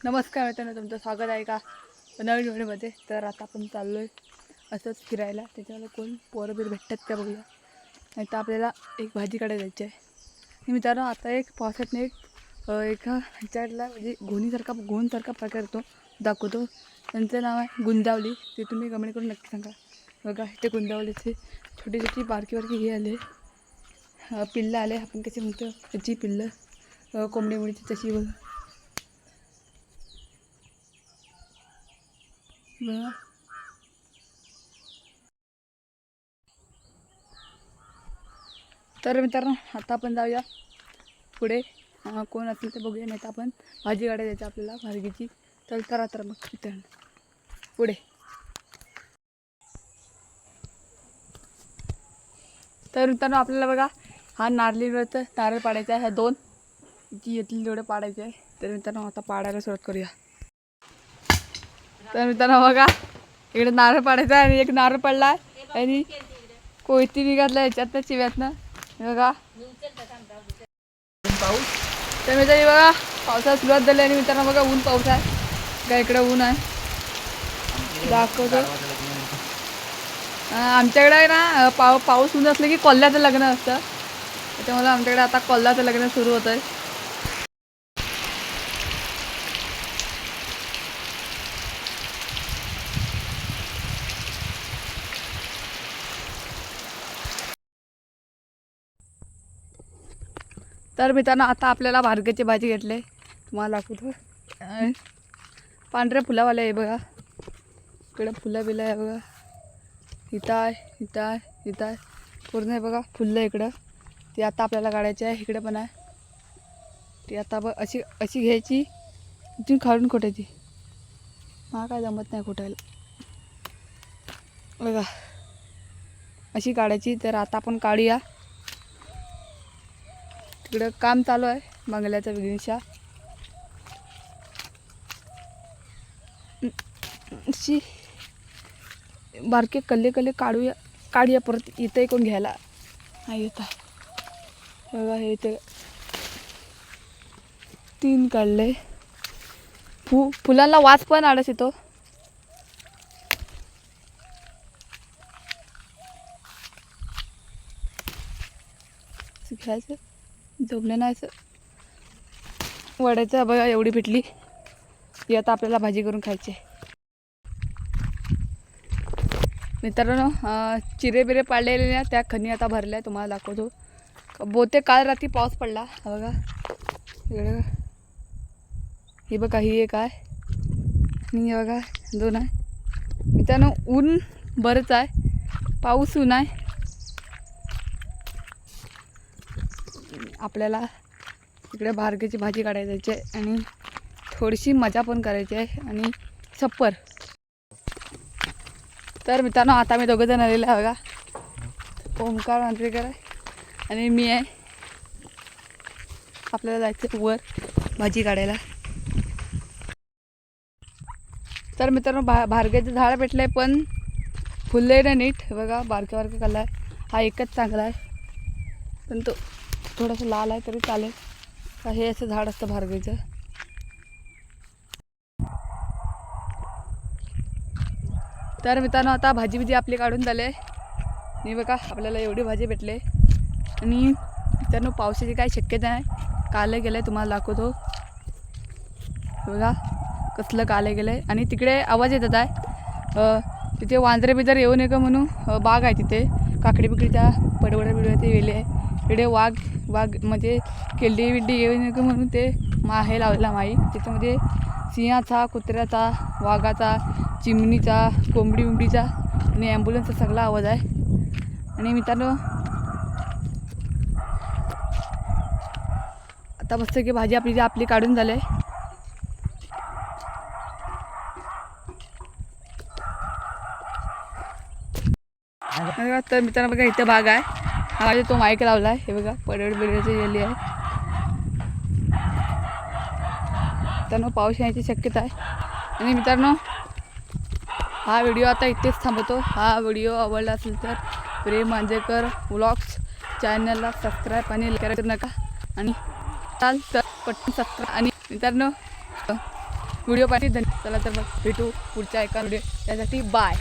नमस्कार मित्रांनो, तुमचं स्वागत आहे का नवीन व्हिडिओमध्ये। तर आता आपण चाललो आहे असंच फिरायला। त्याच्याला कोण पोरं बीर भेटतात का बघूया, नाही तर आपल्याला एक भाजी काढायला जायची आहे। मित्रांनो आता एक पावसातने एका ह्याच्याला म्हणजे गोणीसारखा प्रकार येतो दाखवतो। त्यांचं नाव आहे गुंदावली। ते तुम्ही कमेंट करून नक्की सांगा। बघा इथे गुंदावलीचे छोटी छोटी बारकी हे आले, पिल्लं आले, आपण कसे म्हणतो त्याची पिल्लं कोंबडी मुडीची तशी बघा। तर मित्रांनो आता आपण जाऊया पुढे, कोण असेल ते बघूया, नाही तर आपण भाजी काढायला जायचं आपल्याला भार्गीची। चल तर मग मित्रांनो पुढे। तर मित्रांनो आपल्याला बघा हा नारळीवरचं नारळ पाडायचा आहे, ह्या दोन जी येतील तेवढे पाडायचे आहे। तर मित्रांनो आता पाडायला सुरुवात करूया। तर मित्रांनो बघा इकडे नारळ पाडायचा आहे आणि एक नारळ पडला आहे आणि कोयती निघातला ह्याच्यातनं चिव्यातनं बघा पाऊस। तर मित्रांनो बघा पावसाला सुरुवात झाली आणि मित्रांनो बघा ऊन पाऊस आहे का, इकडे ऊन आहे दाखवतो। आमच्याकडे ना पाऊस ऊन असलं की कोल्ह्याचं लग्न असतं, त्याच्यामुळे आमच्याकडे आता कोल्ह्याचं लग्न सुरू होतं आहे। तर मित्रांनो आता आपल्याला भार्गीची भाजी घेतली, तुम्हाला दाखवतो। पांढऱ्या फुलावाले आहे बघा, इकडे फुलं बिलं आहे बघा, इथं आहे पूर्ण आहे बघा फुलं इकडं। ती आता आपल्याला काढायची आहे, इकडे पण आहे ती। आता बघ अशी घ्यायची, इथून काढून खोटायची। हा काय जमत नाही खोटायला बघा, अशी काढायची। तर आता आपण काढूया, तिकडं काम चालू आहे बंगल्याचं बिल्डिंगच्या। अशी बारके कल्ले काढूया परत इथे कोण घ्यायला नाही येत आहे बघा। हे इथे 3 काढले, फुलांना वास पण आळस येतो। घ्यायचं जमलं नाही असं वडायचं बघा, एवढी भेटली ती आता आपल्याला भाजी करून खायची आहे। मित्रांनो चिरे बिरे पाडलेले ना त्या खणी आता भरल्या, तुम्हाला दाखवतो। बहुतेक काल रात्री पाऊस पडला बघा इकडे। हे बघा ही एक आहे आणि हे बघा 2 आहे। मित्रांनो ऊन बरंच आहे, पाऊस ऊन आहे। आपल्याला इकडे भार्गीची भाजी काढायची आहे आणि थोडीशी मजा पण करायची आहे आणि छप्पर। तर मित्रांनो आता मी दोघंजण आलेलं आहे बघा, ओमकार मांजरेकर आहे आणि मी आहे। आपल्याला जायचं वर भाजी काढायला। तर मित्रांनो भार्गीचं झाड भेटलं आहे, पण फुललं ना नीट बघा, बारके काढला आहे। हा एकच चांगला आहे, पण तो थोडंसं लाल आहे तरी चालेल का, हे असं झाड असतं भार्गीचं। तर मित्रांनो आता भाजी आपली काढून झाले आणि बघा आपल्याला एवढी भाजी भेटले। आणि मित्रांनो पावसाची काही शक्यता नाही, काले गेलं आहे, तुम्हाला दाखवतो बघा कसलं काले गेलं आहे। आणि तिकडे आवाज येतात आहे, तिथे वांदरे बिदर येऊ नये का म्हणून बाग आहे तिथे, काकडी बिकडीच्या पडवड्या ते वेले आहे तिकडे। वाघ म्हणजे केल्डी बिल्डी येऊ नये का म्हणून ते हे लावलेला माई, त्याच्यामध्ये सिंहाचा, कुत्र्याचा, वाघाचा, चिमणीचा, कोंबडी बिंबडीचा आणि ॲम्ब्युलन्सचा सगळा आवाज आहे। आणि मित्रांनो आता मस्त की भाजी आपली काढून झाली आहे। तर मित्रांनो बघा इथं भाग आहे, हा माझा तो माईक लावला आहे, हे बघा पडवड बिडवडची गेली आहे। मित्रांनो पाऊस येण्याची शक्यता आहे। आणि मित्रांनो हा व्हिडिओ आता इथेच थांबवतो। हा व्हिडिओ आवडला असेल तर प्रेम मांजरेकर व्लॉग्स चॅनलला सबस्क्राईब आणि लाईक करू नका, आणि चाल तर पटकन सबस्क्राईब। आणि मित्रांनो व्हिडिओ पाहिजे चला तर मग भेटू पुढच्या एका व्हिडिओ त्यासाठी बाय.